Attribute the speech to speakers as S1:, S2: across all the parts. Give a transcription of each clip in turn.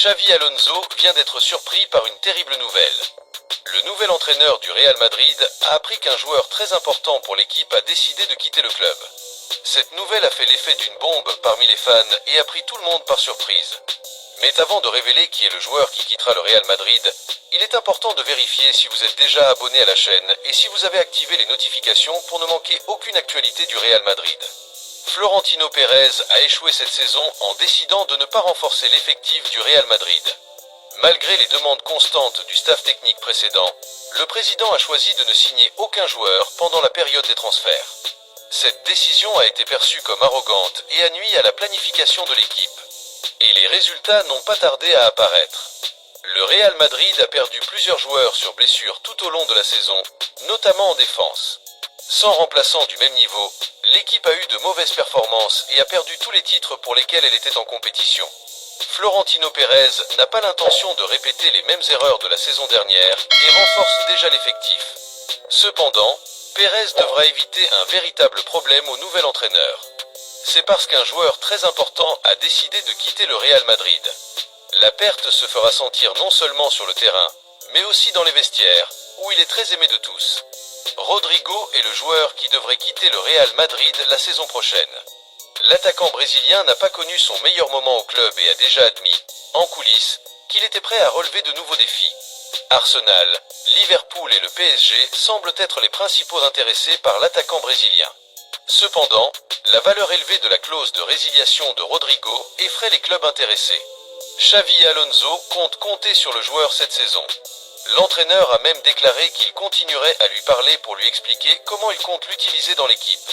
S1: Xavi Alonso vient d'être surpris par une terrible nouvelle. Le nouvel entraîneur du Real Madrid a appris qu'un joueur très important pour l'équipe a décidé de quitter le club. Cette nouvelle a fait l'effet d'une bombe parmi les fans et a pris tout le monde par surprise. Mais avant de révéler qui est le joueur qui quittera le Real Madrid, il est important de vérifier si vous êtes déjà abonné à la chaîne et si vous avez activé les notifications pour ne manquer aucune actualité du Real Madrid. Florentino Pérez a échoué cette saison en décidant de ne pas renforcer l'effectif du Real Madrid. Malgré les demandes constantes du staff technique précédent, le président a choisi de ne signer aucun joueur pendant la période des transferts. Cette décision a été perçue comme arrogante et a nui à la planification de l'équipe. Et les résultats n'ont pas tardé à apparaître. Le Real Madrid a perdu plusieurs joueurs sur blessure tout au long de la saison, notamment en défense. Sans remplaçant du même niveau, l'équipe a eu de mauvaises performances et a perdu tous les titres pour lesquels elle était en compétition. Florentino Pérez n'a pas l'intention de répéter les mêmes erreurs de la saison dernière et renforce déjà l'effectif. Cependant, Pérez devra éviter un véritable problème au nouvel entraîneur. C'est parce qu'un joueur très important a décidé de quitter le Real Madrid. La perte se fera sentir non seulement sur le terrain, mais aussi dans les vestiaires, où il est très aimé de tous. Rodrigo est le joueur qui devrait quitter le Real Madrid la saison prochaine. L'attaquant brésilien n'a pas connu son meilleur moment au club et a déjà admis, en coulisses, qu'il était prêt à relever de nouveaux défis. Arsenal, Liverpool et le PSG semblent être les principaux intéressés par l'attaquant brésilien. Cependant, la valeur élevée de la clause de résiliation de Rodrigo effraie les clubs intéressés. Xavi Alonso compte compter sur le joueur cette saison. L'entraîneur a même déclaré qu'il continuerait à lui parler pour lui expliquer comment il compte l'utiliser dans l'équipe.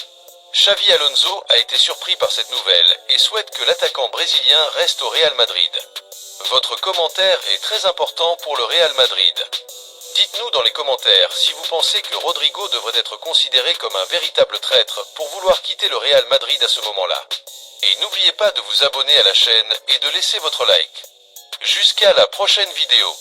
S1: Xavi Alonso a été surpris par cette nouvelle et souhaite que l'attaquant brésilien reste au Real Madrid. Votre commentaire est très important pour le Real Madrid. Dites-nous dans les commentaires si vous pensez que Rodrigo devrait être considéré comme un véritable traître pour vouloir quitter le Real Madrid à ce moment-là. Et n'oubliez pas de vous abonner à la chaîne et de laisser votre like. Jusqu'à la prochaine vidéo.